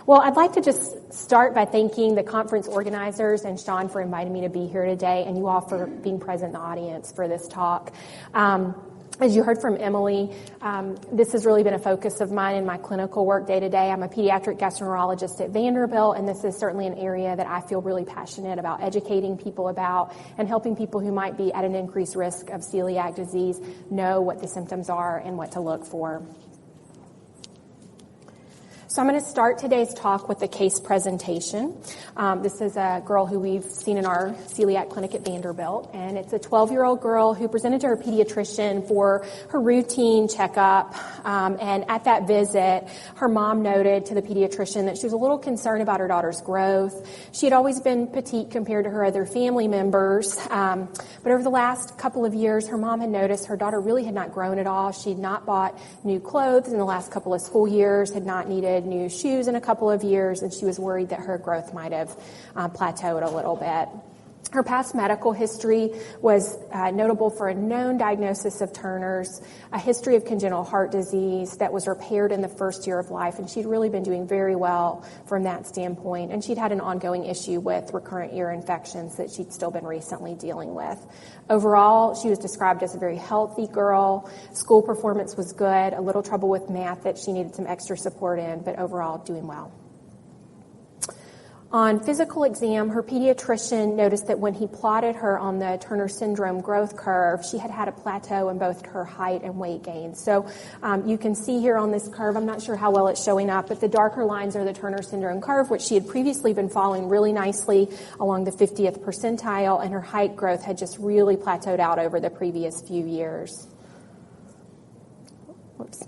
Well, I'd like to just start by thanking the conference organizers and Sean for inviting me to be here today, and you all for being present in the audience for this talk. As you heard from Emily, this has really been a focus of mine in my clinical work day to day. I'm a pediatric gastroenterologist at Vanderbilt, and this is certainly an area that I feel really passionate about educating people about and helping people who might be at an increased risk of celiac disease know what the symptoms are and what to look for. So I'm going to start today's talk with a case presentation. This is a girl who we've seen in our celiac clinic at Vanderbilt, and it's a 12-year-old girl who presented to her pediatrician for her routine checkup. And at that visit, her mom noted to the pediatrician that she was a little concerned about her daughter's growth. She had always been petite compared to her other family members, but over the last couple of years, her mom had noticed her daughter really had not grown at all. She had not bought new clothes in the last couple of school years, had not needed new shoes in a couple of years, and she was worried that her growth might have plateaued a little bit. Her past medical history was notable for a known diagnosis of Turner's, a history of congenital heart disease that was repaired in the first year of life, and she'd really been doing very well from that standpoint. And she'd had an ongoing issue with recurrent ear infections that she'd still been recently dealing with. Overall, she was described as a very healthy girl. School performance was good, a little trouble with math that she needed some extra support in, but overall doing well. On physical exam, her pediatrician noticed that when he plotted her on the Turner syndrome growth curve, she had had a plateau in both her height and weight gain. So you can see here on this curve, I'm not sure how well it's showing up, but the darker lines are the Turner syndrome curve, which she had previously been following really nicely along the 50th percentile, and her height growth had just really plateaued out over the previous few years. Whoops.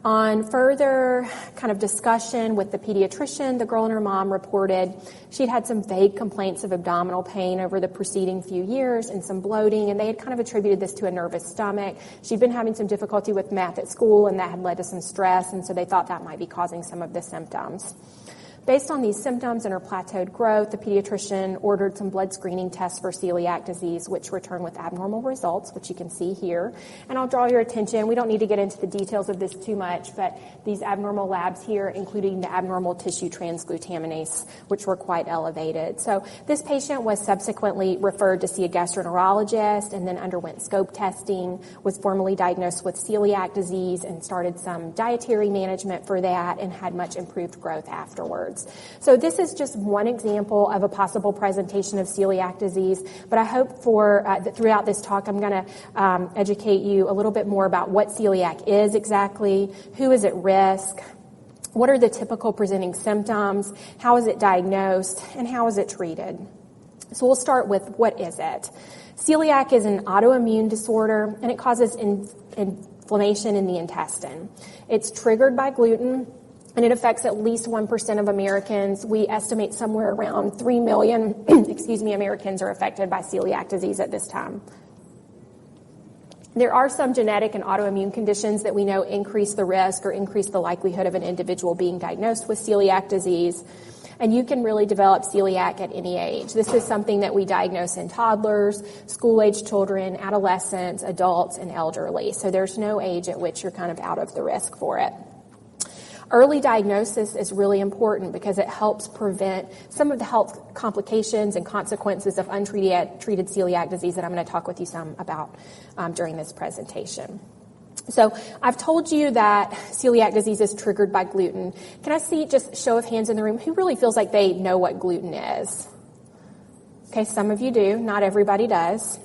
On further kind of discussion with the pediatrician, the girl and her mom reported she'd had some vague complaints of abdominal pain over the preceding few years and some bloating, and they had kind of attributed this to a nervous stomach. She'd been having some difficulty with math at school, and that had led to some stress, and so they thought that might be causing some of the symptoms. Based on these symptoms and her plateaued growth, the pediatrician ordered some blood screening tests for celiac disease, which returned with abnormal results, which you can see here. And I'll draw your attention. We don't need to get into the details of this too much, but these abnormal labs here, including the abnormal tissue transglutaminase, which were quite elevated. So this patient was subsequently referred to see a gastroenterologist and then underwent scope testing, was formally diagnosed with celiac disease and started some dietary management for that and had much improved growth afterwards. So this is just one example of a possible presentation of celiac disease, but I hope for that throughout this talk I'm going to educate you a little bit more about what celiac is exactly, who is at risk, what are the typical presenting symptoms, how is it diagnosed, and how is it treated. So we'll start with what is it. Celiac is an autoimmune disorder, and it causes inflammation in the intestine. It's triggered by gluten, and it affects at least 1% of Americans. We estimate somewhere around 3 million Americans are affected by celiac disease at this time. There are some genetic and autoimmune conditions that we know increase the risk or increase the likelihood of an individual being diagnosed with celiac disease. And you can really develop celiac at any age. This is something that we diagnose in toddlers, school-age children, adolescents, adults, and elderly. So there's no age at which you're kind of out of the risk for it. Early diagnosis is really important because it helps prevent some of the health complications and consequences of untreated celiac disease that I'm going to talk with you some about during this presentation. So I've told you that celiac disease is triggered by gluten. Can I see just show of hands in the room who really feels like they know what gluten is? Okay, some of you do. Not everybody does.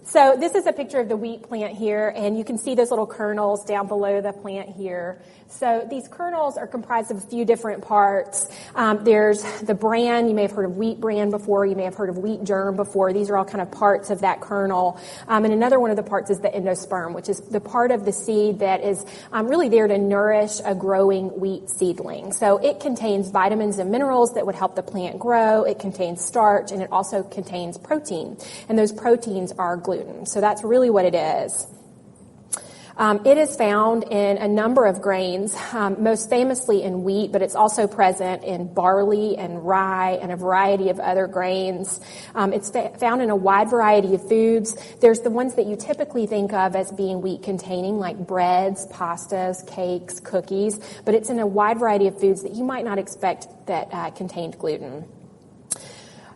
So this is a picture of the wheat plant here, and you can see those little kernels down below the plant here. So these kernels are comprised of a few different parts. There's the bran. You may have heard of wheat bran before. You may have heard of wheat germ before. These are all kind of parts of that kernel. And another one of the parts is the endosperm, which is the part of the seed that is really there to nourish a growing wheat seedling. So it contains vitamins and minerals that would help the plant grow. It contains starch, and it also contains protein. And those proteins are gluten. So that's really what it is. It is found in a number of grains, most famously in wheat, but it's also present in barley and rye and a variety of other grains. It's found in a wide variety of foods. There's the ones that you typically think of as being wheat-containing, like breads, pastas, cakes, cookies, but it's in a wide variety of foods that you might not expect that contained gluten.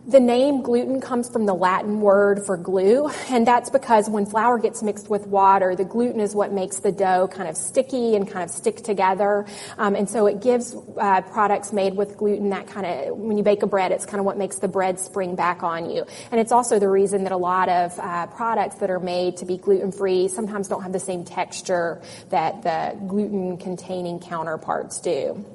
The name gluten comes from the Latin word for glue, and that's because when flour gets mixed with water, the gluten is what makes the dough kind of sticky and kind of stick together. And so it gives products made with gluten that kind of, when you bake a bread, it's kind of what makes the bread spring back on you. And it's also the reason that a lot of products that are made to be gluten-free sometimes don't have the same texture that the gluten-containing counterparts do.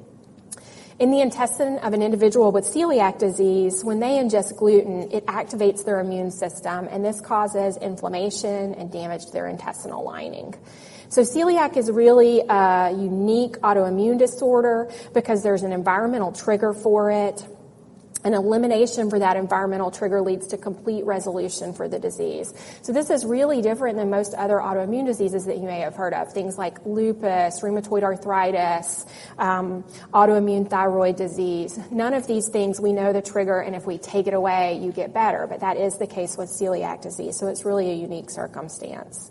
In the intestine of an individual with celiac disease, when they ingest gluten, it activates their immune system, and this causes inflammation and damage to their intestinal lining. So celiac is really a unique autoimmune disorder because there's an environmental trigger for it. An elimination for that environmental trigger leads to complete resolution for the disease. So this is really different than most other autoimmune diseases that you may have heard of, things like lupus, rheumatoid arthritis, autoimmune thyroid disease. None of these things, we know the trigger, and if we take it away, you get better. But that is the case with celiac disease, so it's really a unique circumstance.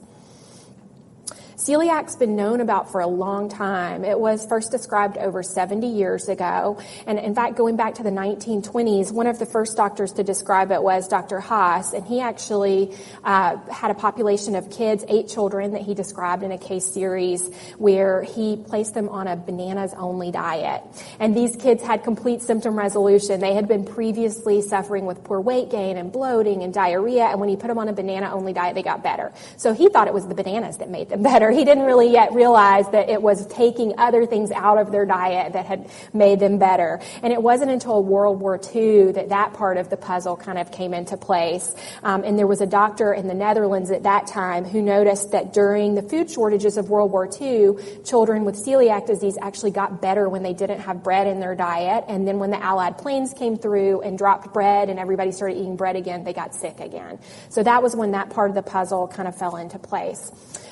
Celiac's been known about for a long time. It was first described over 70 years ago. And in fact, going back to the 1920s, one of the first doctors to describe it was Dr. Haas. And he actually had a population of kids, 8 children, that he described in a case series where he placed them on a bananas-only diet. And these kids had complete symptom resolution. They had been previously suffering with poor weight gain and bloating and diarrhea. And when he put them on a banana-only diet, they got better. So he thought it was the bananas that made them better. He didn't really yet realize that it was taking other things out of their diet that had made them better. And it wasn't until World War II that part of the puzzle kind of came into place. And there was a doctor in the Netherlands at that time who noticed that during the food shortages of World War II, children with celiac disease actually got better when they didn't have bread in their diet. And then when the Allied planes came through and dropped bread and everybody started eating bread again, they got sick again. So that was when that part of the puzzle kind of fell into place.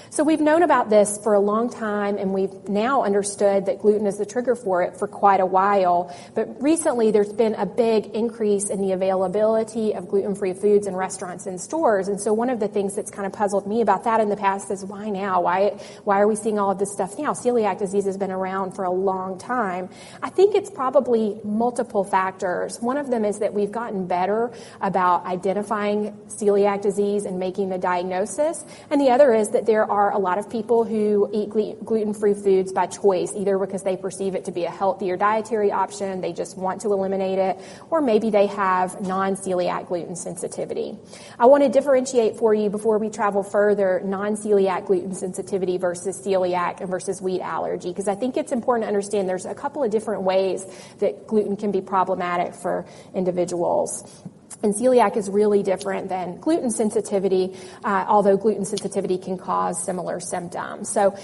So we've known about this for a long time, and we've now understood that gluten is the trigger for it for quite a while. But recently, there's been a big increase in the availability of gluten-free foods in restaurants and stores. And so one of the things that's kind of puzzled me about that in the past is why now? Why are we seeing all of this stuff now? Celiac disease has been around for a long time. I think it's probably multiple factors. One of them is that we've gotten better about identifying celiac disease and making the diagnosis. And the other is that there are a lot of people who eat gluten-free foods by choice, either because they perceive it to be a healthier dietary option, they just want to eliminate it, or maybe they have non-celiac gluten sensitivity. I want to differentiate for you before we travel further non-celiac gluten sensitivity versus celiac and versus wheat allergy, because I think it's important to understand there's a couple of different ways that gluten can be problematic for individuals. And celiac is really different than gluten sensitivity, although gluten sensitivity can cause similar symptoms. So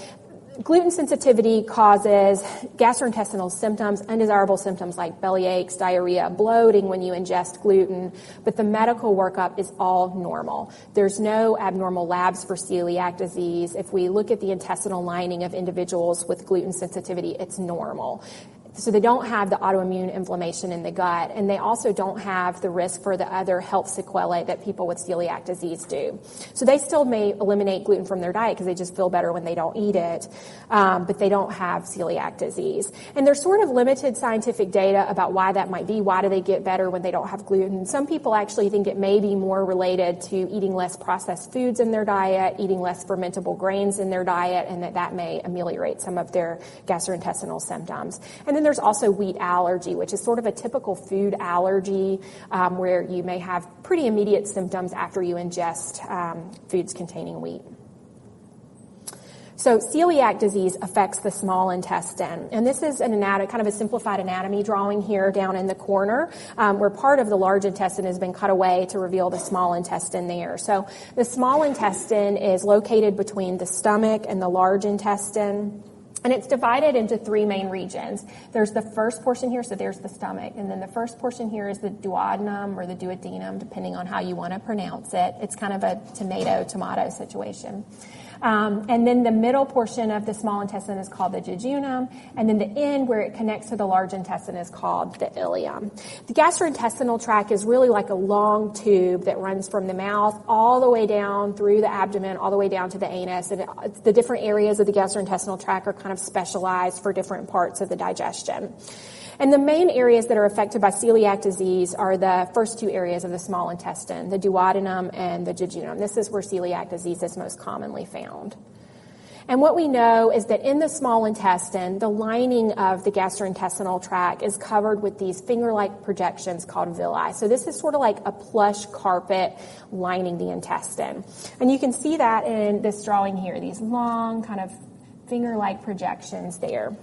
gluten sensitivity causes gastrointestinal symptoms, undesirable symptoms like belly aches, diarrhea, bloating when you ingest gluten, but the medical workup is all normal. There's no abnormal labs for celiac disease. If we look at the intestinal lining of individuals with gluten sensitivity, it's normal. So they don't have the autoimmune inflammation in the gut, and they also don't have the risk for the other health sequelae that people with celiac disease do. So they still may eliminate gluten from their diet because they just feel better when they don't eat it, but they don't have celiac disease. And there's sort of limited scientific data about why that might be. Why do they get better when they don't have gluten? Some people actually think it may be more related to eating less processed foods in their diet, eating less fermentable grains in their diet, and that may ameliorate some of their gastrointestinal symptoms. And then there's also wheat allergy, which is sort of a typical food allergy where you may have pretty immediate symptoms after you ingest foods containing wheat. So celiac disease affects the small intestine, and this is kind of a simplified anatomy drawing here down in the corner where part of the large intestine has been cut away to reveal the small intestine there. So the small intestine is located between the stomach and the large intestine. And it's divided into 3 main regions. There's the first portion here, so there's the stomach. And then the first portion here is the duodenum or the duodenum, depending on how you want to pronounce it. It's kind of a tomato situation. And then the middle portion of the small intestine is called the jejunum, and then the end where it connects to the large intestine is called the ileum. The gastrointestinal tract is really like a long tube that runs from the mouth all the way down through the abdomen, all the way down to the anus, and the different areas of the gastrointestinal tract are kind of specialized for different parts of the digestion. And the main areas that are affected by celiac disease are the first two areas of the small intestine, the duodenum and the jejunum. This is where celiac disease is most commonly found. And what we know is that in the small intestine, the lining of the gastrointestinal tract is covered with these finger-like projections called villi. So this is sort of like a plush carpet lining the intestine. And you can see that in this drawing here, these long kind of finger-like projections there.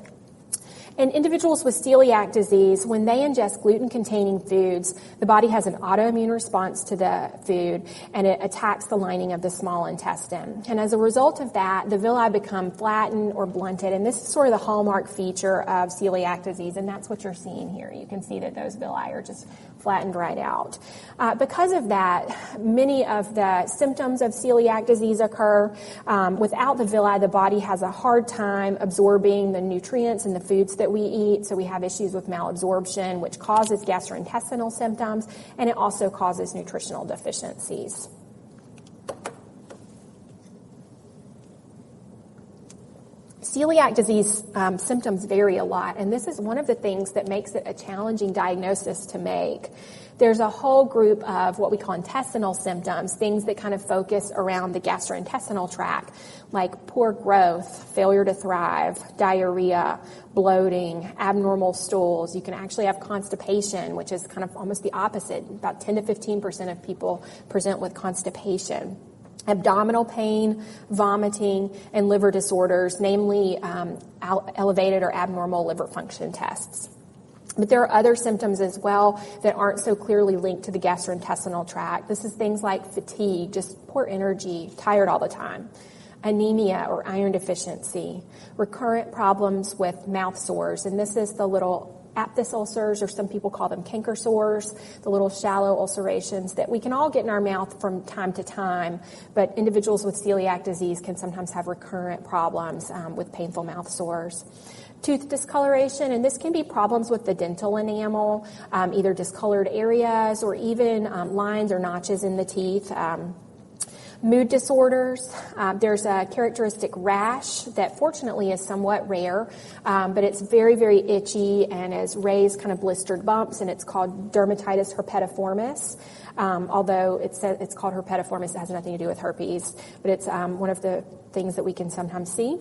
In individuals with celiac disease, when they ingest gluten-containing foods, the body has an autoimmune response to the food, and it attacks the lining of the small intestine. And as a result of that, the villi become flattened or blunted, and this is sort of the hallmark feature of celiac disease, and that's what you're seeing here. You can see that those villi are just flattened right out. Because of that, many of the symptoms of celiac disease occur. Without the villi, the body has a hard time absorbing the nutrients and the foods that we eat, so we have issues with malabsorption, which causes gastrointestinal symptoms, and it also causes nutritional deficiencies. Celiac disease symptoms vary a lot, and this is one of the things that makes it a challenging diagnosis to make. There's a whole group of what we call intestinal symptoms, things that kind of focus around the gastrointestinal tract, like poor growth, failure to thrive, diarrhea, bloating, abnormal stools. You can actually have constipation, which is kind of almost the opposite. About 10 to 15% of people present with constipation. Abdominal pain, vomiting, and liver disorders, namely elevated or abnormal liver function tests. But there are other symptoms as well that aren't so clearly linked to the gastrointestinal tract. This is things like fatigue, just poor energy, tired all the time, anemia or iron deficiency, recurrent problems with mouth sores, and this is the little aphthous ulcers, or some people call them canker sores, the little shallow ulcerations that we can all get in our mouth from time to time, but individuals with celiac disease can sometimes have recurrent problems with painful mouth sores. Tooth discoloration, and this can be problems with the dental enamel, either discolored areas or even lines or notches in the teeth. Mood disorders, there's a characteristic rash that fortunately is somewhat rare, but it's very, very itchy and is raised kind of blistered bumps, and it's called dermatitis herpetiformis. Although it's called herpetiformis, it has nothing to do with herpes, but it's one of the things that we can sometimes see.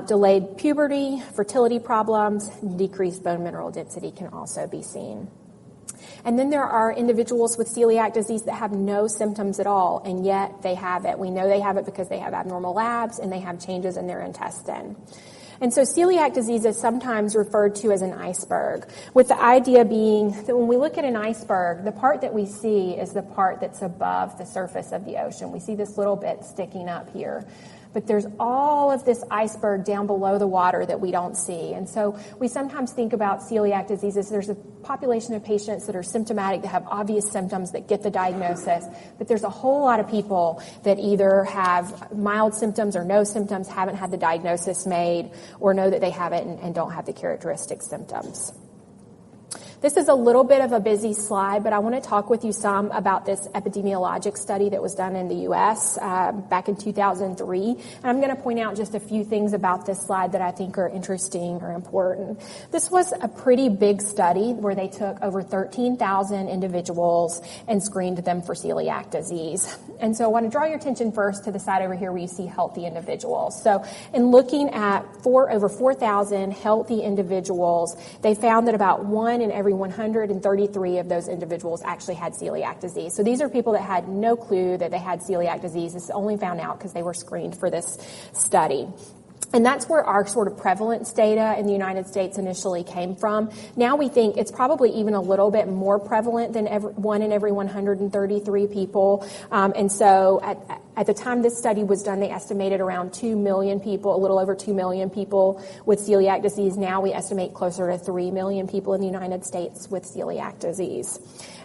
Delayed puberty, fertility problems, decreased bone mineral density can also be seen. And then there are individuals with celiac disease that have no symptoms at all, and yet they have it. We know they have it because they have abnormal labs and they have changes in their intestine. And so celiac disease is sometimes referred to as an iceberg, with the idea being that when we look at an iceberg, the part that we see is the part that's above the surface of the ocean. We see this little bit sticking up here. But there's all of this iceberg down below the water that we don't see. And so we sometimes think about celiac disease as there's a population of patients that are symptomatic, that have obvious symptoms, that get the diagnosis. But there's a whole lot of people that either have mild symptoms or no symptoms, haven't had the diagnosis made, or know that they have it and don't have the characteristic symptoms. This is a little bit of a busy slide, but I want to talk with you some about this epidemiologic study that was done in the U.S. Back in 2003. And I'm going to point out just a few things about this slide that I think are interesting or important. This was a pretty big study where they took over 13,000 individuals and screened them for celiac disease. And so I want to draw your attention first to the side over here where you see healthy individuals. So in looking at over 4,000 healthy individuals, they found that about 1 in every 133 of those individuals actually had celiac disease. So these are people that had no clue that they had celiac disease. It's only found out because they were screened for this study. And that's where our sort of prevalence data in the United States initially came from. Now we think it's probably even a little bit more prevalent than 1 in every 133 people. And so At the time this study was done, they estimated around 2 million people, a little over 2 million people with celiac disease. Now we estimate closer to 3 million people in the United States with celiac disease.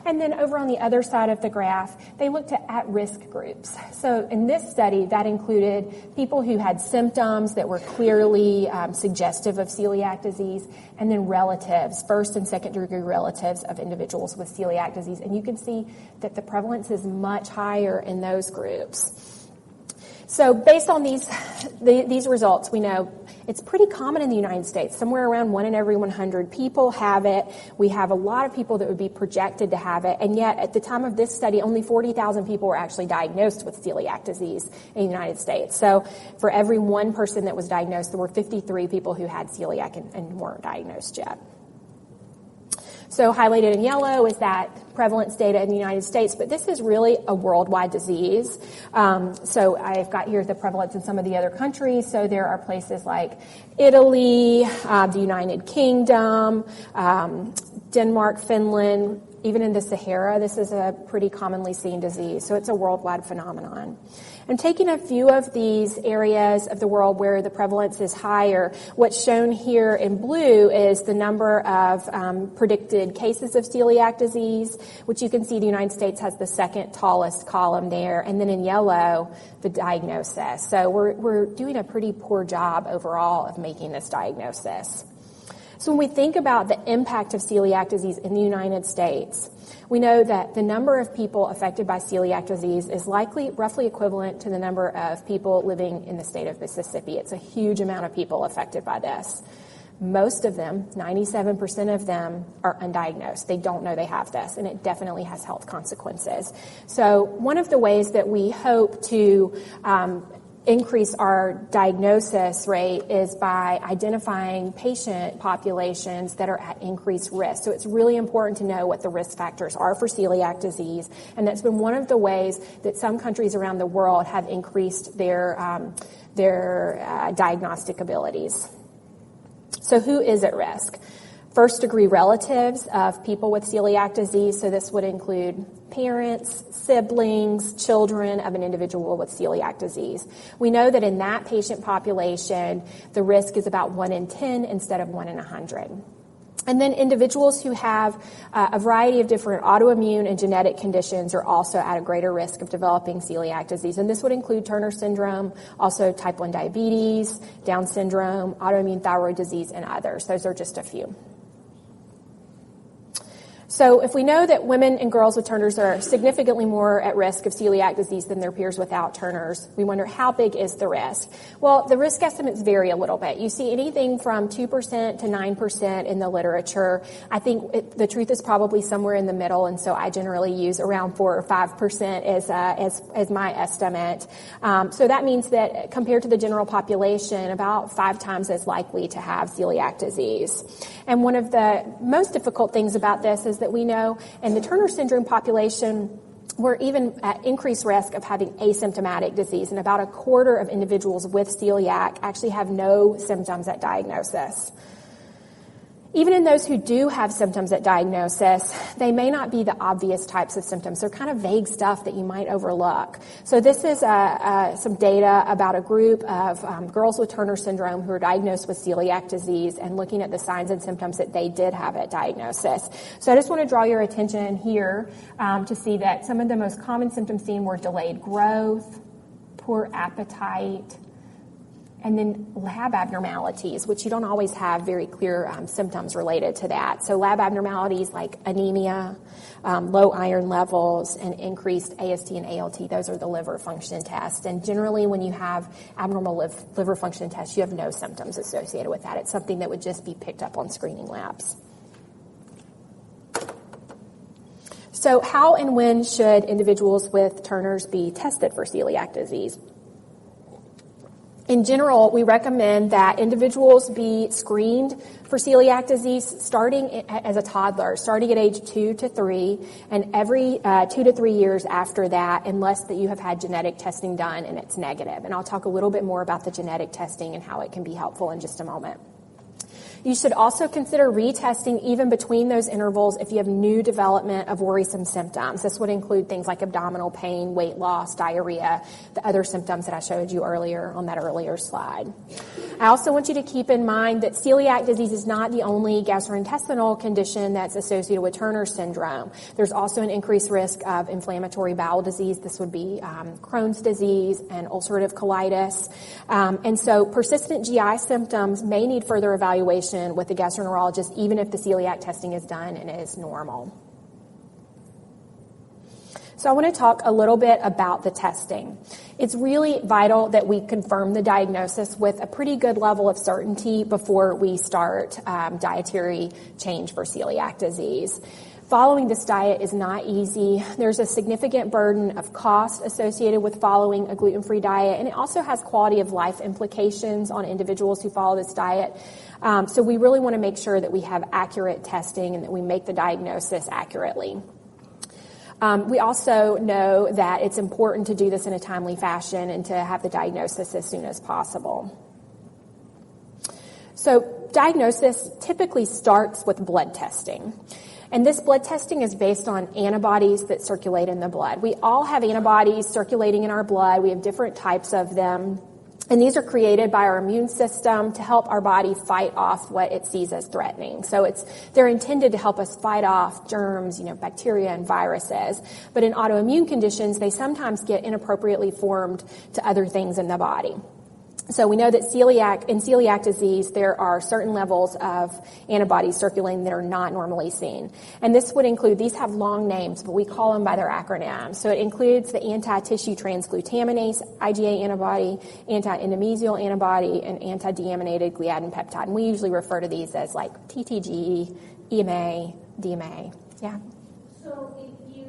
And then over on the other side of the graph, they looked at at-risk groups. So in this study, that included people who had symptoms that were clearly suggestive of celiac disease, and then relatives, first and second degree relatives of individuals with celiac disease. And you can see that the prevalence is much higher in those groups. So based on these results, we know it's pretty common in the United States. Somewhere around 1 in every 100 people have it. We have a lot of people that would be projected to have it. And yet, at the time of this study, only 40,000 people were actually diagnosed with celiac disease in the United States. So for every one person that was diagnosed, there were 53 people who had celiac and weren't diagnosed yet. So highlighted in yellow is that prevalence data in the United States, but this is really a worldwide disease. So I've got here the prevalence in some of the other countries. So there are places like Italy, the United Kingdom, Denmark, Finland, even in the Sahara. This is a pretty commonly seen disease. So it's a worldwide phenomenon. And taking a few of these areas of the world where the prevalence is higher, what's shown here in blue is the number of predicted cases of celiac disease, which you can see the United States has the second tallest column there, and then in yellow, the diagnosis. So we're doing a pretty poor job overall of making this diagnosis. So when we think about the impact of celiac disease in the United States, we know that the number of people affected by celiac disease is likely roughly equivalent to the number of people living in the state of Mississippi. It's a huge amount of people affected by this. Most of them, 97% of them, are undiagnosed. They don't know they have this, and it definitely has health consequences. So one of the ways that we hope to increase our diagnosis rate is by identifying patient populations that are at increased risk. So it's really important to know what the risk factors are for celiac disease, and that's been one of the ways that some countries around the world have increased their diagnostic abilities. So who is at risk? First-degree relatives of people with celiac disease, so this would include parents, siblings, children of an individual with celiac disease. We know that in that patient population, the risk is about 1 in 10 instead of 1 in 100. And then individuals who have a variety of different autoimmune and genetic conditions are also at a greater risk of developing celiac disease. And this would include Turner syndrome, also type 1 diabetes, Down syndrome, autoimmune thyroid disease, and others. Those are just a few. So if we know that women and girls with Turner's are significantly more at risk of celiac disease than their peers without Turner's, we wonder how big is the risk? Well, the risk estimates vary a little bit. You see anything from 2% to 9% in the literature. I think the truth is probably somewhere in the middle, and so I generally use around 4 or 5% as my estimate. So that means that compared to the general population, about 5 times as likely to have celiac disease. And one of the most difficult things about this is that we know in the Turner syndrome population, we're even at increased risk of having asymptomatic disease, and about a quarter of individuals with celiac actually have no symptoms at diagnosis. Even in those who do have symptoms at diagnosis, they may not be the obvious types of symptoms. They're kind of vague stuff that you might overlook. So this is some data about a group of girls with Turner syndrome who are diagnosed with celiac disease and looking at the signs and symptoms that they did have at diagnosis. So I just want to draw your attention here to see that some of the most common symptoms seen were delayed growth, poor appetite, and then lab abnormalities, which you don't always have very clear symptoms related to that. So lab abnormalities like anemia, low iron levels, and increased AST and ALT, those are the liver function tests. And generally when you have abnormal liver function tests, you have no symptoms associated with that. It's something that would just be picked up on screening labs. So how and when should individuals with Turner's be tested for celiac disease? In general, we recommend that individuals be screened for celiac disease starting as a toddler, starting at age 2 to 3, and every 2 to 3 years after that, unless that you have had genetic testing done and it's negative. And I'll talk a little bit more about the genetic testing and how it can be helpful in just a moment. You should also consider retesting even between those intervals if you have new development of worrisome symptoms. This would include things like abdominal pain, weight loss, diarrhea, the other symptoms that I showed you earlier on that earlier slide. I also want you to keep in mind that celiac disease is not the only gastrointestinal condition that's associated with Turner syndrome. There's also an increased risk of inflammatory bowel disease. This would be Crohn's disease and ulcerative colitis. And so persistent GI symptoms may need further evaluation with the gastroenterologist, even if the celiac testing is done and is normal. So I want to talk a little bit about the testing. It's really vital that we confirm the diagnosis with a pretty good level of certainty before we start dietary change for celiac disease. Following this diet is not easy. There's a significant burden of cost associated with following a gluten-free diet, and it also has quality of life implications on individuals who follow this diet. So we really want to make sure that we have accurate testing and that we make the diagnosis accurately. We also know that it's important to do this in a timely fashion and to have the diagnosis as soon as possible. So diagnosis typically starts with blood testing. And this blood testing is based on antibodies that circulate in the blood. We all have antibodies circulating in our blood. We have different types of them. And these are created by our immune system to help our body fight off what it sees as threatening. So they're intended to help us fight off germs, bacteria and viruses. But in autoimmune conditions, they sometimes get inappropriately formed to other things in the body. So we know that in celiac disease, there are certain levels of antibodies circulating that are not normally seen. And this would include, these have long names, but we call them by their acronyms. So it includes the anti-tissue transglutaminase IgA antibody, anti-endomysial antibody, and anti-deaminated gliadin peptide. And we usually refer to these as like TTG, EMA, DMA. Yeah. So if you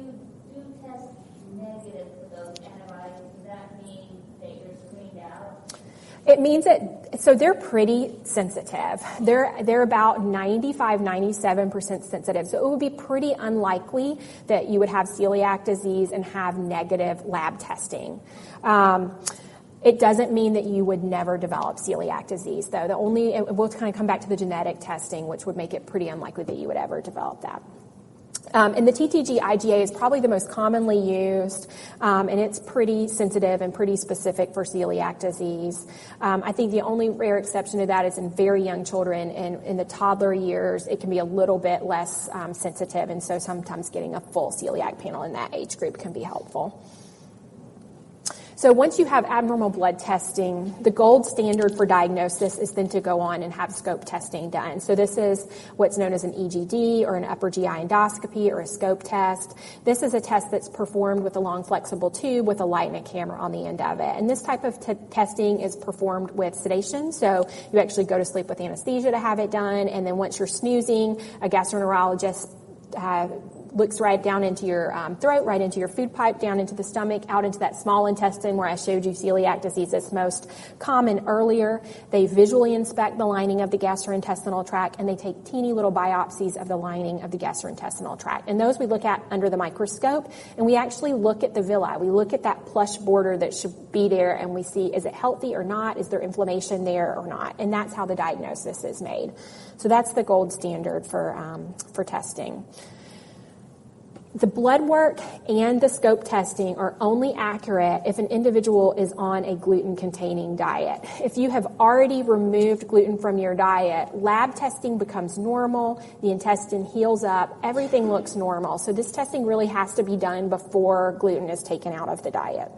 do test negative for those antibodies, does that mean that you're screened out? It means that, so they're pretty sensitive. They're about 97% sensitive. So it would be pretty unlikely that you would have celiac disease and have negative lab testing. It doesn't mean that you would never develop celiac disease, though. We'll kind of come back to the genetic testing, which would make it pretty unlikely that you would ever develop that. And the TTG IgA is probably the most commonly used, and it's pretty sensitive and pretty specific for celiac disease. I think the only rare exception to that is in very young children. And in the toddler years, it can be a little bit less sensitive, and so sometimes getting a full celiac panel in that age group can be helpful. So once you have abnormal blood testing, the gold standard for diagnosis is then to go on and have scope testing done. So this is what's known as an EGD or an upper GI endoscopy or a scope test. This is a test that's performed with a long flexible tube with a light and a camera on the end of it. And this type of testing is performed with sedation. So you actually go to sleep with anesthesia to have it done. And then once you're snoozing, a gastroenterologist looks right down into your throat, right into your food pipe, down into the stomach, out into that small intestine where I showed you celiac disease is most common earlier. They visually inspect the lining of the gastrointestinal tract, and they take teeny little biopsies of the lining of the gastrointestinal tract. And those we look at under the microscope, and we actually look at the villi. We look at that plush border that should be there, and we see, is it healthy or not? Is there inflammation there or not? And that's how the diagnosis is made. So that's the gold standard for testing. The blood work and the scope testing are only accurate if an individual is on a gluten-containing diet. If you have already removed gluten from your diet, lab testing becomes normal, the intestine heals up, everything looks normal. So this testing really has to be done before gluten is taken out of the diet.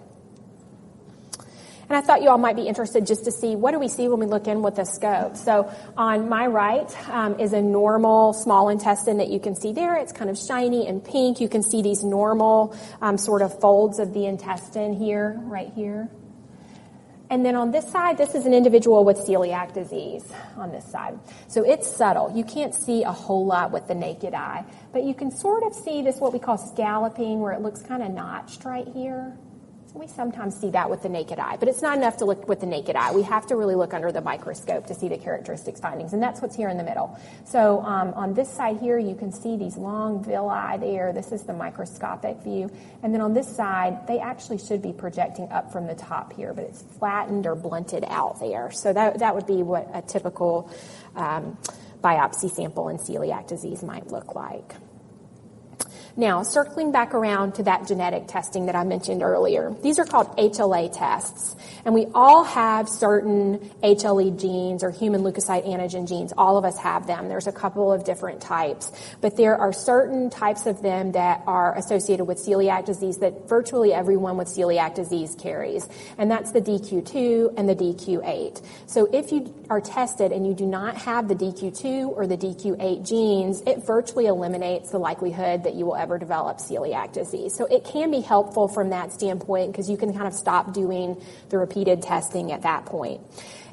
And I thought you all might be interested just to see, what do we see when we look in with a scope? So on my right is a normal small intestine that you can see there. It's kind of shiny and pink. You can see these normal sort of folds of the intestine here, right here. And then on this side, this is an individual with celiac disease on this side. So it's subtle. You can't see a whole lot with the naked eye. But you can sort of see this, what we call scalloping, where it looks kind of notched right here. We sometimes see that with the naked eye, but it's not enough to look with the naked eye. We have to really look under the microscope to see the characteristics findings, and that's what's here in the middle. So on this side here, you can see these long villi there. This is the microscopic view. And then on this side, they actually should be projecting up from the top here, but it's flattened or blunted out there. So that would be what a typical biopsy sample in celiac disease might look like. Now, circling back around to that genetic testing that I mentioned earlier, these are called HLA tests, and we all have certain HLA genes or human leukocyte antigen genes. All of us have them. There's a couple of different types, but there are certain types of them that are associated with celiac disease that virtually everyone with celiac disease carries, and that's the DQ2 and the DQ8. So if you are tested and you do not have the DQ2 or the DQ8 genes, it virtually eliminates the likelihood that you will ever develop celiac disease. So it can be helpful from that standpoint because you can kind of stop doing the repeated testing at that point.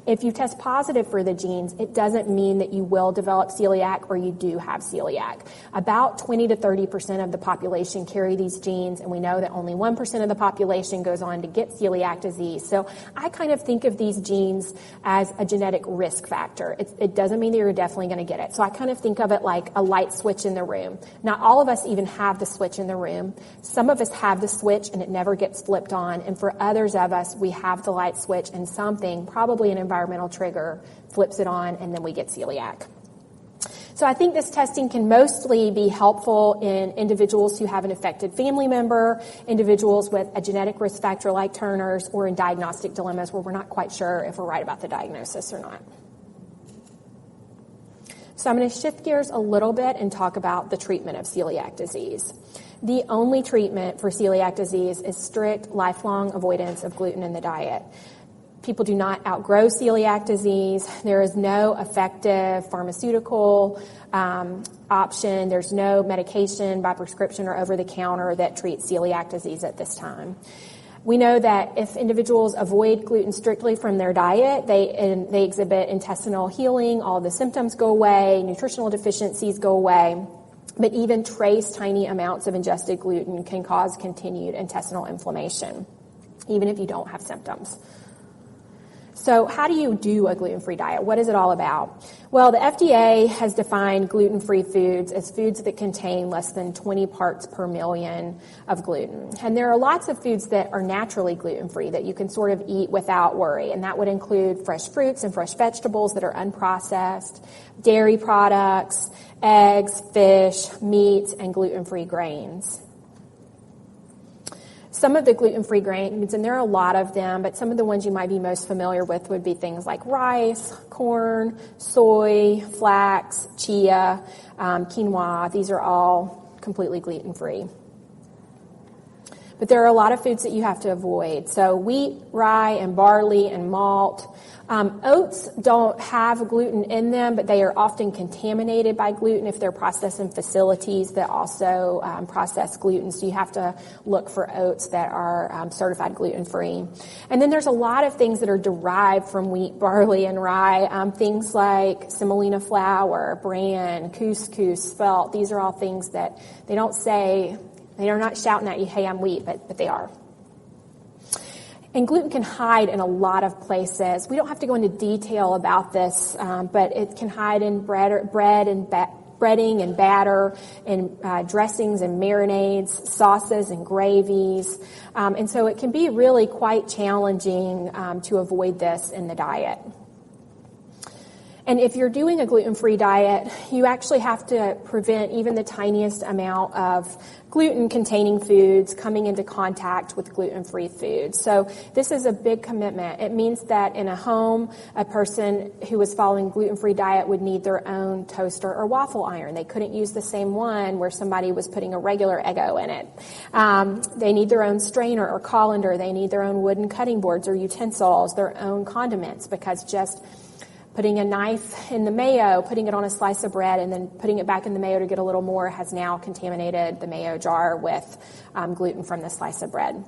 If you test positive for the genes, it doesn't mean that you will develop celiac or you do have celiac. About 20 to 30% of the population carry these genes, and we know that only 1% of the population goes on to get celiac disease. So I kind of think of these genes as a genetic risk factor. It doesn't mean that you're definitely going to get it. So I kind of think of it like a light switch in the room. Not all of us even have the switch in the room. Some of us have the switch and it never gets flipped on, and for others of us, we have the light switch and something, probably an environmental trigger, flips it on, and then we get celiac. So I think this testing can mostly be helpful in individuals who have an affected family member, individuals with a genetic risk factor like Turner's, or in diagnostic dilemmas where we're not quite sure if we're right about the diagnosis or not. So I'm going to shift gears a little bit and talk about the treatment of celiac disease. The only treatment for celiac disease is strict lifelong avoidance of gluten in the diet. People do not outgrow celiac disease. There is no effective pharmaceutical option. There's no medication by prescription or over-the-counter that treats celiac disease at this time. We know that if individuals avoid gluten strictly from their diet, they exhibit intestinal healing, all the symptoms go away, nutritional deficiencies go away. But even trace tiny amounts of ingested gluten can cause continued intestinal inflammation, even if you don't have symptoms. So how do you do a gluten-free diet? What is it all about? Well, the FDA has defined gluten-free foods as foods that contain less than 20 parts per million of gluten. And there are lots of foods that are naturally gluten-free that you can sort of eat without worry. And that would include fresh fruits and fresh vegetables that are unprocessed, dairy products, eggs, fish, meats, and gluten-free grains. Some of the gluten-free grains, and there are a lot of them, but some of the ones you might be most familiar with would be things like rice, corn, soy, flax, chia, quinoa. These are all completely gluten-free. But there are a lot of foods that you have to avoid. So wheat, rye, and barley, and malt. Oats don't have gluten in them, but they are often contaminated by gluten if they're processed in facilities that also process gluten. So you have to look for oats that are certified gluten-free. And then there's a lot of things that are derived from wheat, barley, and rye. Things like semolina flour, bran, couscous, spelt. These are all things that they don't say, they are not shouting at you, hey, I'm wheat, but they are. And gluten can hide in a lot of places. We don't have to go into detail about this, but it can hide in breading and batter, in dressings and marinades, sauces and gravies. And so it can be really quite challenging to avoid this in the diet. And if you're doing a gluten-free diet, you actually have to prevent even the tiniest amount of gluten-containing foods coming into contact with gluten-free foods. So this is a big commitment. It means that in a home, a person who was following a gluten-free diet would need their own toaster or waffle iron. They couldn't use the same one where somebody was putting a regular Eggo in it. They need their own strainer or colander. They need their own wooden cutting boards or utensils, their own condiments, because just putting a knife in the mayo, putting it on a slice of bread, and then putting it back in the mayo to get a little more has now contaminated the mayo jar with gluten from the slice of bread.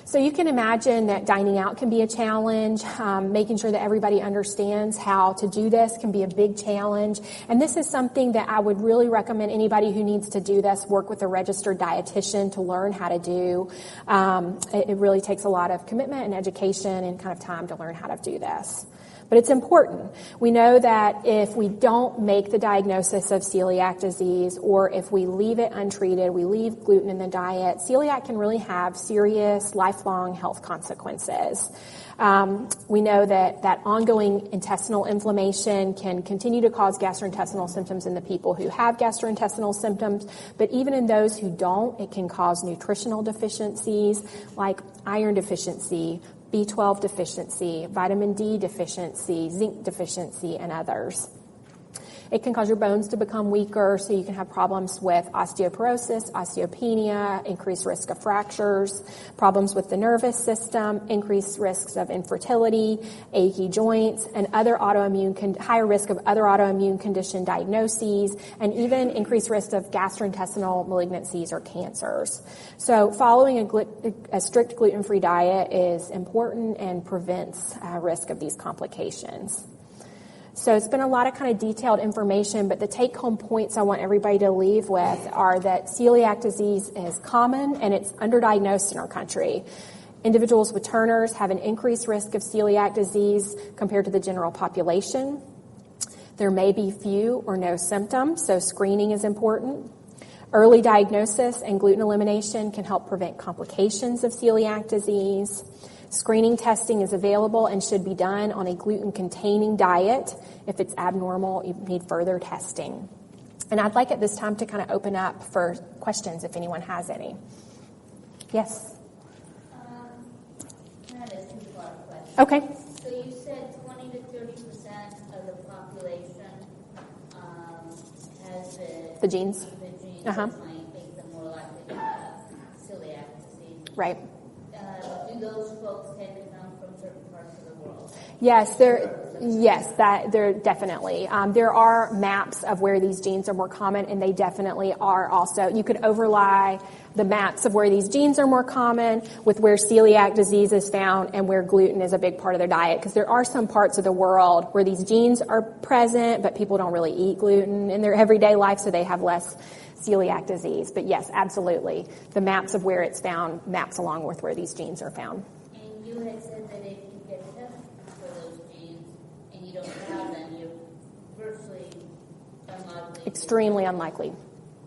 So you can imagine that dining out can be a challenge. Making sure that everybody understands how to do this can be a big challenge. And this is something that I would really recommend anybody who needs to do this work with a registered dietitian to learn how to do. It really takes a lot of commitment and education and kind of time to learn how to do this. But it's important. We know that if we don't make the diagnosis of celiac disease, or if we leave it untreated, we leave gluten in the diet, celiac can really have serious lifelong health consequences. We know that ongoing intestinal inflammation can continue to cause gastrointestinal symptoms in the people who have gastrointestinal symptoms, but even in those who don't, it can cause nutritional deficiencies like iron deficiency, B12 deficiency, vitamin D deficiency, zinc deficiency, and others. It can cause your bones to become weaker, so you can have problems with osteoporosis, osteopenia, increased risk of fractures, problems with the nervous system, increased risks of infertility, achy joints, and other higher risk of other autoimmune condition diagnoses, and even increased risk of gastrointestinal malignancies or cancers. So following a strict gluten-free diet is important and prevents risk of these complications. So it's been a lot of kind of detailed information, but the take-home points I want everybody to leave with are that celiac disease is common and it's underdiagnosed in our country. Individuals with Turner's have an increased risk of celiac disease compared to the general population. There may be few or no symptoms, so screening is important. Early diagnosis and gluten elimination can help prevent complications of celiac disease. Screening testing is available and should be done on a gluten-containing diet. If it's abnormal, you need further testing. And I'd like at this time to kind of open up for questions if anyone has any. Yes? I have a two-part question. Okay. So you said 20 to 30% of the population has the genes. That might make them more likely to have celiac disease. Right. Do those folks tend to come from certain parts of the world? Yes, there definitely. There are maps of where these genes are more common, and they definitely are also. You could overlay the maps of where these genes are more common with where celiac disease is found and where gluten is a big part of their diet, because there are some parts of the world where these genes are present, but people don't really eat gluten in their everyday life, so they have less celiac disease. But yes, absolutely. The maps of where it's found maps along with where these genes are found. And you had said that if you get tested for those genes and you don't have them, you're virtually unlikely. Extremely unlikely.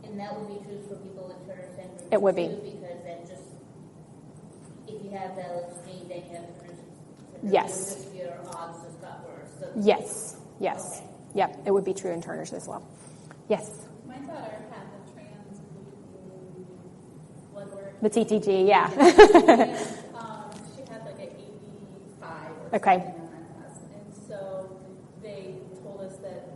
And that would be true for people with Turner syndrome. It would be. Because that just, if you have those genes, then you have Turner syndrome. Yes. Your odds just got worse. So Yes. Okay. Yep, it would be true in Turner's as well. Yes. My daughter had the trans gluten blood work. The TTG, yeah. She had like an 85 or Okay. something on that test. And so they told us that,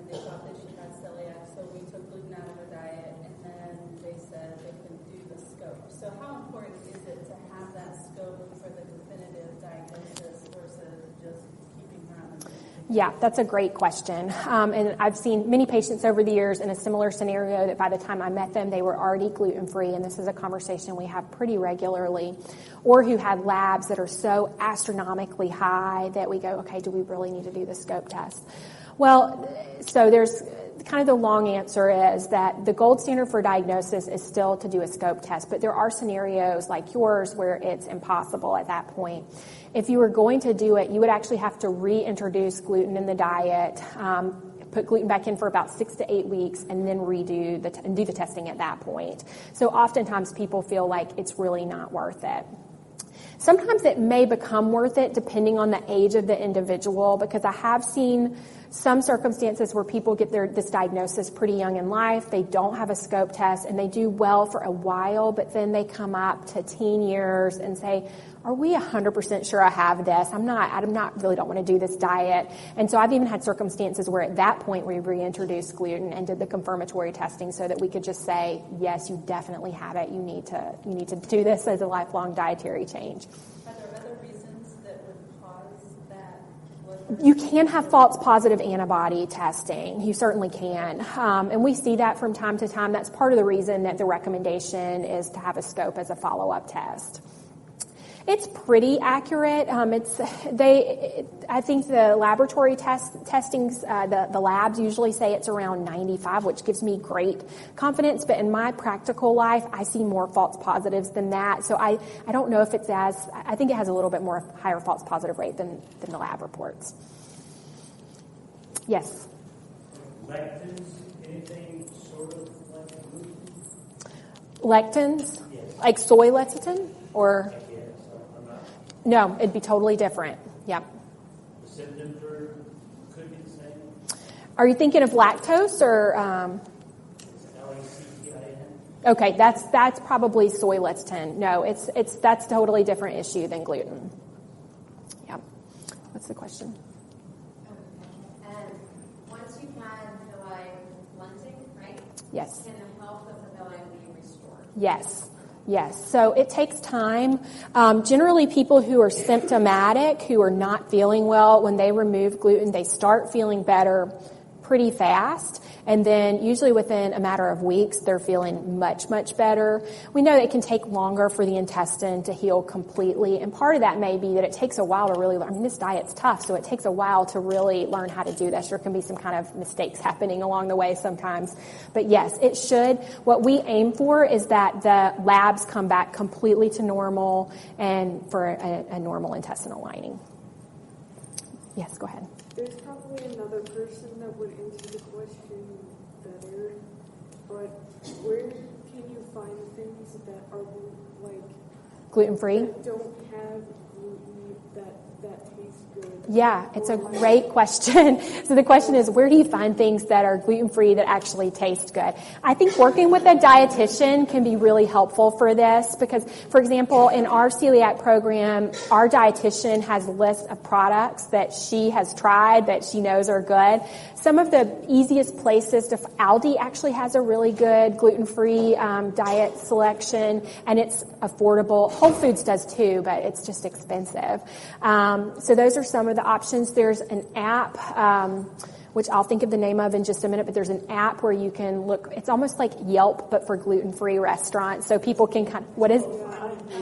they thought that she had celiac, so we took gluten out of her diet, and then they said they can do the scope. So how important is it to have that scope for the definitive diagnosis versus just keeping her on the Yeah, that's a great question. And I've seen many patients over the years in a similar scenario that by the time I met them, they were already gluten-free, and this is a conversation we have pretty regularly, or who had labs that are so astronomically high that we go, okay, do we really need to do the scope test? Well, so there's kind of the long answer is that the gold standard for diagnosis is still to do a scope test, but there are scenarios like yours where it's impossible at that point. If you were going to do it, you would actually have to reintroduce gluten in the diet, put gluten back in for about 6 to 8 weeks, and then do the testing at that point. So oftentimes people feel like it's really not worth it. Sometimes it may become worth it depending on the age of the individual, because I have seen some circumstances where people get this diagnosis pretty young in life. They don't have a scope test and they do well for a while, but then they come up to teen years and say, are we 100% sure I have this? I'm not really don't want to do this diet. And so I've even had circumstances where at that point we reintroduced gluten and did the confirmatory testing so that we could just say, yes, you definitely have it. You need to do this as a lifelong dietary change. Are there other reasons that would cause that? You can have false positive antibody testing. You certainly can. And we see that from time to time. That's part of the reason that the recommendation is to have a scope as a follow-up test. It's pretty accurate. I think the laboratory testings, the labs usually say it's around 95, which gives me great confidence. But in my practical life, I see more false positives than that. So I don't know if it's I think it has a little bit more higher false positive rate than the lab reports. Yes? Lectins, anything sort of like gluten? Lectins? Yes. Like soy lecithin? Or? Yes, I'm not. No, it'd be totally different. Yep. The symptoms could be the same? Are you thinking of lactose or? Lactose. Okay, that's probably soy lecithin. No, that's a totally different issue than gluten. Yep. What's the question? And once you've had villi cleansing, right? Yes. Can the health of the villi be restored? Yes. Yes. So it takes time. Generally, people who are symptomatic, who are not feeling well, when they remove gluten, they start feeling better pretty fast. And then usually within a matter of weeks, they're feeling much, much better. We know it can take longer for the intestine to heal completely. And part of that may be that it takes a while to really learn. I mean, this diet's tough, so it takes a while to really learn how to do this. There can be some kind of mistakes happening along the way sometimes. But yes, it should. What we aim for is that the labs come back completely to normal and for a normal intestinal lining. Yes, go ahead. There's probably another person that would answer the question better, but where can you find things that are like gluten-free? that don't have gluten that taste good? Yeah, it's a great question. So the question is, where do you find things that are gluten-free that actually taste good? I think working with a dietitian can be really helpful for this because, for example, in our celiac program, our dietitian has lists of products that she has tried that she knows are good. Some of the easiest places Aldi actually has a really good gluten-free diet selection, and it's affordable. Whole Foods does too, but it's just expensive. So those are some of the options. There's an app, which I'll think of the name of in just a minute, but there's an app where you can look. It's almost like Yelp, but for gluten-free restaurants. So people can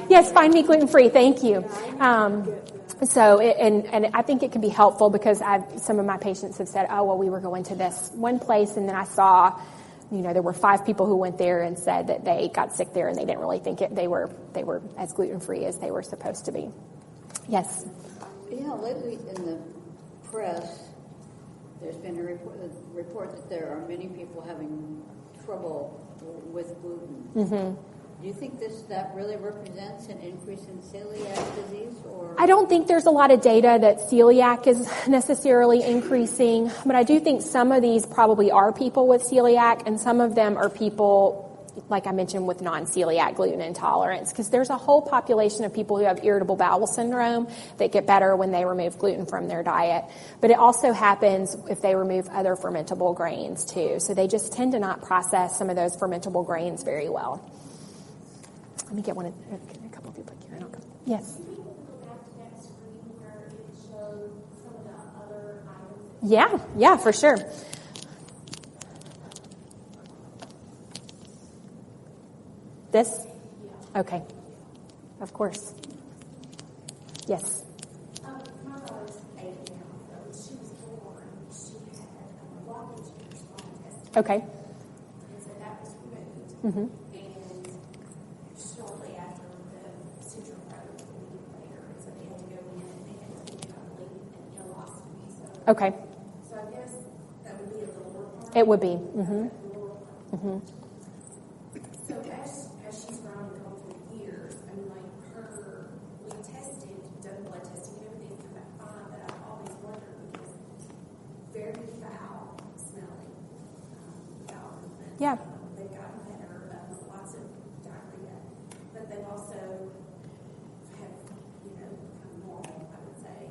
Yes, find me gluten-free. Thank you. So, and I think it can be helpful because some of my patients have said, oh, well, we were going to this one place and then I saw, there were 5 people who went there and said that they got sick there and they didn't really think they were as gluten-free as they were supposed to be. Yes? Yeah, lately in the press, there's been a report that there are many people having trouble with gluten. Mm-hmm. Do you think that really represents an increase in celiac disease? Or I don't think there's a lot of data that celiac is necessarily increasing, but I do think some of these probably are people with celiac, and some of them are people, like I mentioned, with non-celiac gluten intolerance, because there's a whole population of people who have irritable bowel syndrome that get better when they remove gluten from their diet. But it also happens if they remove other fermentable grains, too. So they just tend to not process some of those fermentable grains very well. Let me get a couple of people here. Yes. Can you go back to that screen where it showed some of the other items? Yeah, for sure. This? Yeah. Okay. Of course. Yes. My daughter's 8 now. When she was born, she had a blockage in her small intestine. Okay. And so that was removed. Mm-hmm. And shortly after the suture broke, a week later, so they had to go in and they had to do an ileostomy. Okay. So I guess that would be a lower part. It would be. Mm-hmm. Lower part. Mm-hmm. So as she's grown and gone through years, I mean, like we tested, done blood testing and everything, come back fine, but I've always wondered because very foul smelling bowel movement. Yeah. They've gotten better, lots of diarrhea, but they've also have, become normal, I would say.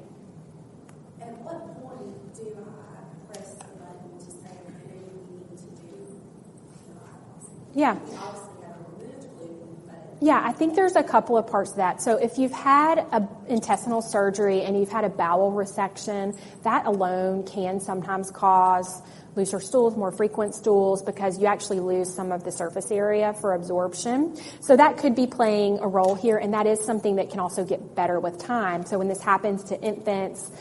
At what point do I press the button to say, okay, we need to do the ileostomy? Yeah. Obviously, got to remove gluten, but Yeah, I think there's a couple of parts to that. So if you've had intestinal surgery and you've had a bowel resection, that alone can sometimes cause looser stools, more frequent stools, because you actually lose some of the surface area for absorption. So that could be playing a role here, and that is something that can also get better with time. So when this happens to infants,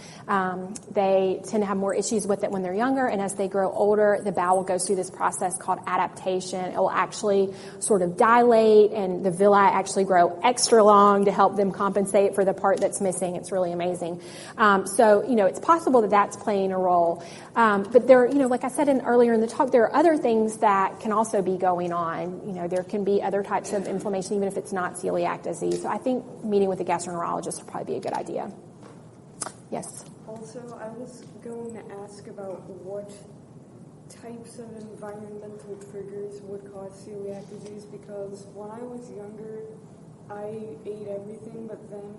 they tend to have more issues with it when they're younger, and as they grow older, the bowel goes through this process called adaptation. It will actually sort of dilate, and the villi actually grow extra long to help them compensate for the part that's missing. It's really amazing. So, it's possible that that's playing a role. But there, like I said earlier in the talk, there are other things that can also be going on. There can be other types of inflammation, even if it's not celiac disease. So I think meeting with a gastroenterologist would probably be a good idea. Yes? Also, I was going to ask about what types of environmental triggers would cause celiac disease, because when I was younger, I ate everything, but then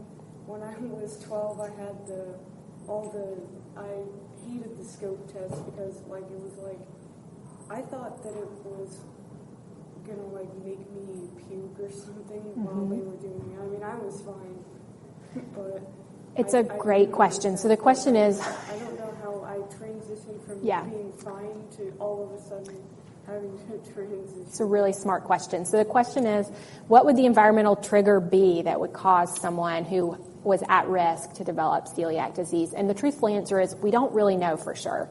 when I was 12, I had I hated the scope test because, it was I thought that it was gonna, make me puke or something while they were doing it. I mean, I was fine, but... It's a great question. So the question is... I don't know how I transitioned from being fine to all of a sudden having to transition. It's a really smart question. So the question is, what would the environmental trigger be that would cause someone who was at risk to develop celiac disease? And the truthful answer is we don't really know for sure.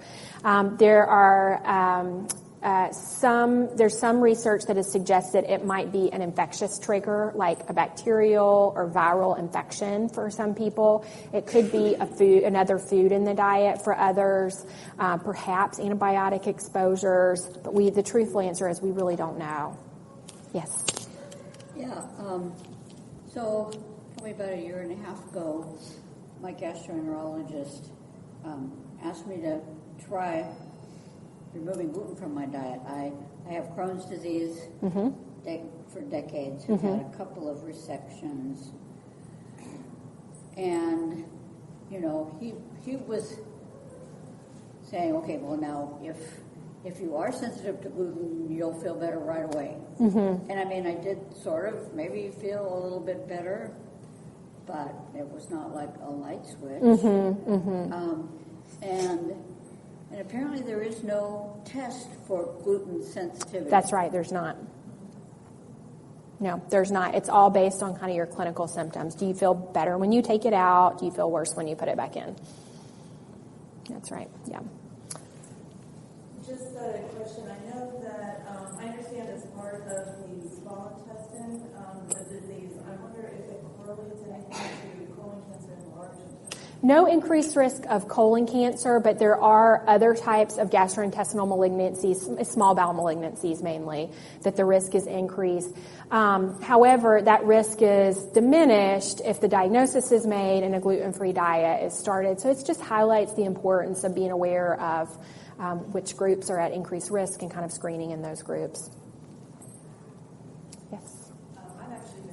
There's some research that has suggested it might be an infectious trigger, like a bacterial or viral infection for some people. It could be another food in the diet for others, perhaps antibiotic exposures. But the truthful answer is we really don't know. Yes. Yeah. So probably about a year and a half ago, my gastroenterologist asked me to try removing gluten from my diet. I have Crohn's disease for decades. I've had a couple of resections. And, he was saying, okay, well now, if you are sensitive to gluten, you'll feel better right away. And I mean, I did sort of maybe feel a little bit better, but it was not like a light switch. And apparently there is no test for gluten sensitivity. That's right, there's not. No, there's not. It's all based on kind of your clinical symptoms. Do you feel better when you take it out? Do you feel worse when you put it back in? That's right, yeah. Just a question. I know that, I understand as part of the small intestine, the disease, I wonder if it correlates anything to colon cancer and large intestine. No increased risk of colon cancer, but there are other types of gastrointestinal malignancies, small bowel malignancies mainly, that the risk is increased. However, that risk is diminished if the diagnosis is made and a gluten-free diet is started. So it just highlights the importance of being aware of which groups are at increased risk and kind of screening in those groups. Yes? I've actually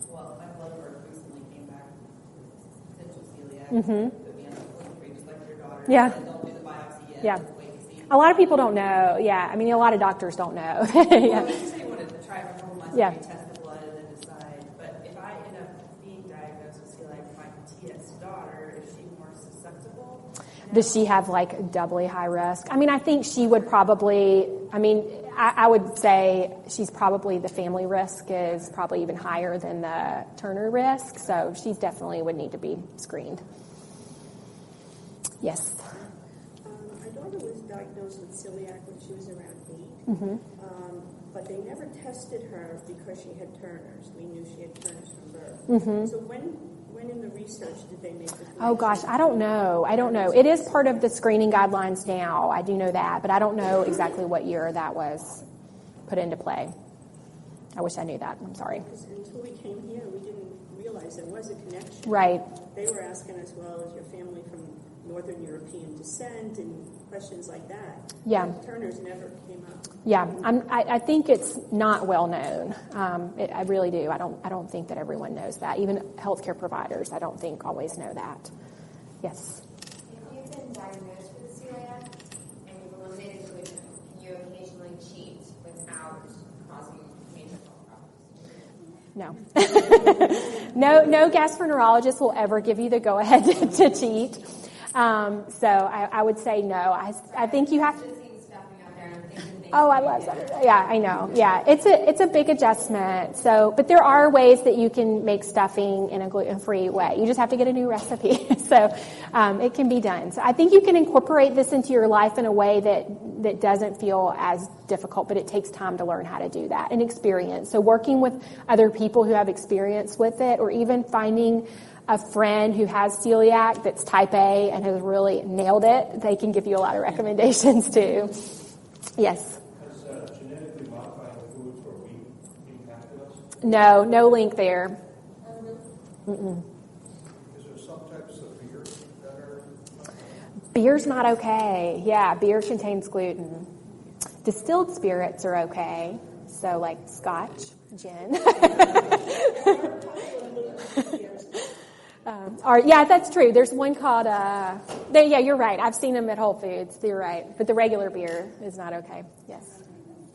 my blood work recently came back with potential celiac. Put me on gluten-free, just like your daughter. Yeah. Don't do the biopsy yet. Yeah. Just wait and see. A lot of people don't know. Yeah. I mean, a lot of doctors don't know. Well, you say you want to try for a couple months, maybe test the blood and then decide. But if I end up being diagnosed with celiac, my TS daughter, is she more susceptible? Does she have doubly high risk? I mean, I think she would probably, I would say she's probably, the family risk is probably even higher than the Turner risk. So she definitely would need to be screened. Yes. My daughter was diagnosed with celiac when she was around 8. But they never tested her because she had Turner's. We knew she had Turner's from birth. So when in the research did they make the connection? Oh gosh, I don't know. It is part of the screening guidelines now. I do know that, but I don't know exactly what year that was put into play. I wish I knew that. I'm sorry. Because until we came here, we didn't realize there was a connection. Right. They were asking us, well, is your family from Northern European descent and questions like that. Yeah. But Turner's never came up. Yeah, I think it's not well known. I really do. I don't think that everyone knows that. Even healthcare providers, I don't think always know that. Yes. If you've been diagnosed with celiac and you've eliminated gluten, can you occasionally cheat without causing major health problems? No. No gastroenterologist will ever give you the go-ahead to cheat. So I would say no. I think you have to. Oh, I love that. Yeah, I know. Yeah, it's a big adjustment. So, but there are ways that you can make stuffing in a gluten-free way. You just have to get a new recipe. So, it can be done. So, I think you can incorporate this into your life in a way that doesn't feel as difficult, but it takes time to learn how to do that and experience. So, working with other people who have experience with it, or even finding a friend who has celiac that's type A and has really nailed it, they can give you a lot of recommendations too. Yes. Has genetically modifying foods for wheat impacted us? No link there. Mm-mm. Is there some types of beer that are? Beer's not okay. Yeah, beer contains gluten. Distilled spirits are okay. So like scotch, gin. Yeah, that's true. There's one called, yeah, you're right. I've seen them at Whole Foods. You're right. But the regular beer is not okay. Yes.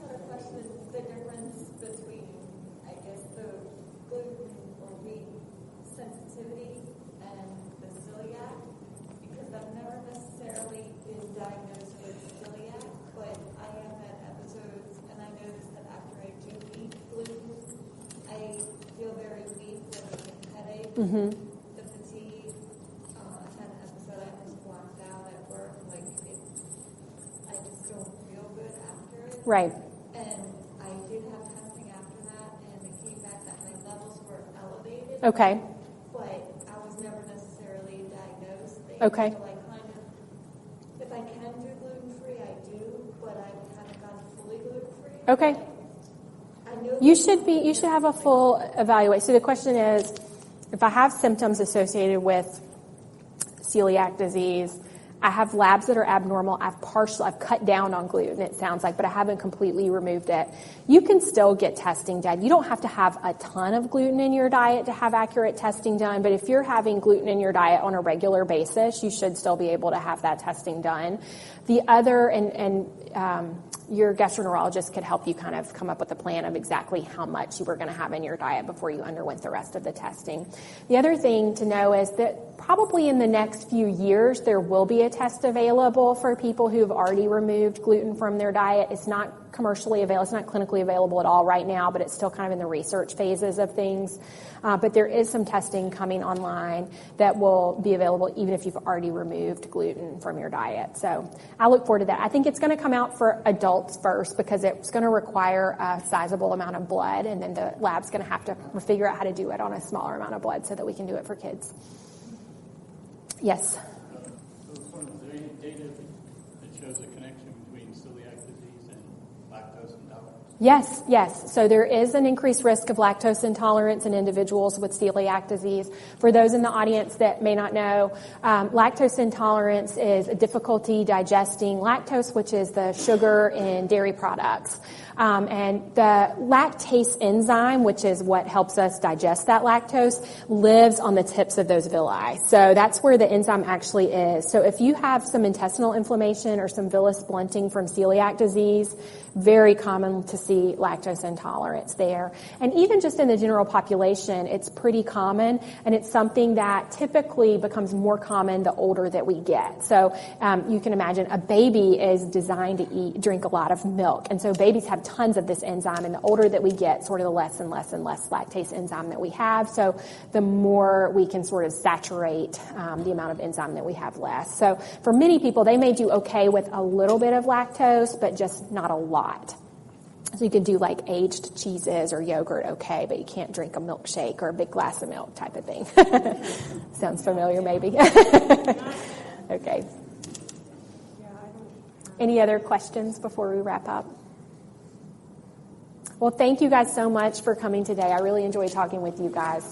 I have a question. The difference between, I guess, the gluten or wheat sensitivity and the celiac, because I've never necessarily been diagnosed with celiac, but I have had episodes, and I noticed that after I do eat gluten, I feel very weak and like a headache. Mm-hmm. Right. And I did have testing after that, and it came back that my levels were elevated. Okay. But I was never necessarily diagnosed. Okay. So I kind of, if I can do gluten-free, I do, but I've kind of gone fully gluten-free. Okay. I know You should have a full evaluation. So the question is, if I have symptoms associated with celiac disease, I have labs that are abnormal. I've cut down on gluten, it sounds like, but I haven't completely removed it. You can still get testing done. You don't have to have a ton of gluten in your diet to have accurate testing done, but if you're having gluten in your diet on a regular basis, you should still be able to have that testing done. The other, your gastroenterologist could help you kind of come up with a plan of exactly how much you were going to have in your diet before you underwent the rest of the testing. The other thing to know is that probably in the next few years, there will be a test available for people who have already removed gluten from their diet. It's not commercially available. It's not clinically available at all right now, but it's still kind of in the research phases of things. But there is some testing coming online that will be available even if you've already removed gluten from your diet. So I look forward to that. I think it's going to come out for adults first because it's going to require a sizable amount of blood, and then the lab's going to have to figure out how to do it on a smaller amount of blood so that we can do it for kids. Yes? So is there any data that shows a connection between celiac disease and lactose intolerance? Yes. So there is an increased risk of lactose intolerance in individuals with celiac disease. For those in the audience that may not know, lactose intolerance is a difficulty digesting lactose, which is the sugar in dairy products. And the lactase enzyme, which is what helps us digest that lactose, lives on the tips of those villi. So that's where the enzyme actually is. So if you have some intestinal inflammation or some villus blunting from celiac disease, very common to see lactose intolerance there. And even just in the general population, it's pretty common, and it's something that typically becomes more common the older that we get. So you can imagine a baby is designed to drink a lot of milk, and so babies have tons of this enzyme, and the older that we get, sort of the less and less and less lactase enzyme that we have. So the more we can sort of saturate the amount of enzyme that we have less. So for many people, they may do okay with a little bit of lactose, but just not a lot. So you can do like aged cheeses or yogurt okay, but you can't drink a milkshake or a big glass of milk type of thing. Sounds familiar maybe. Okay. Any other questions before we wrap up? Well, thank you guys so much for coming today. I really enjoyed talking with you guys.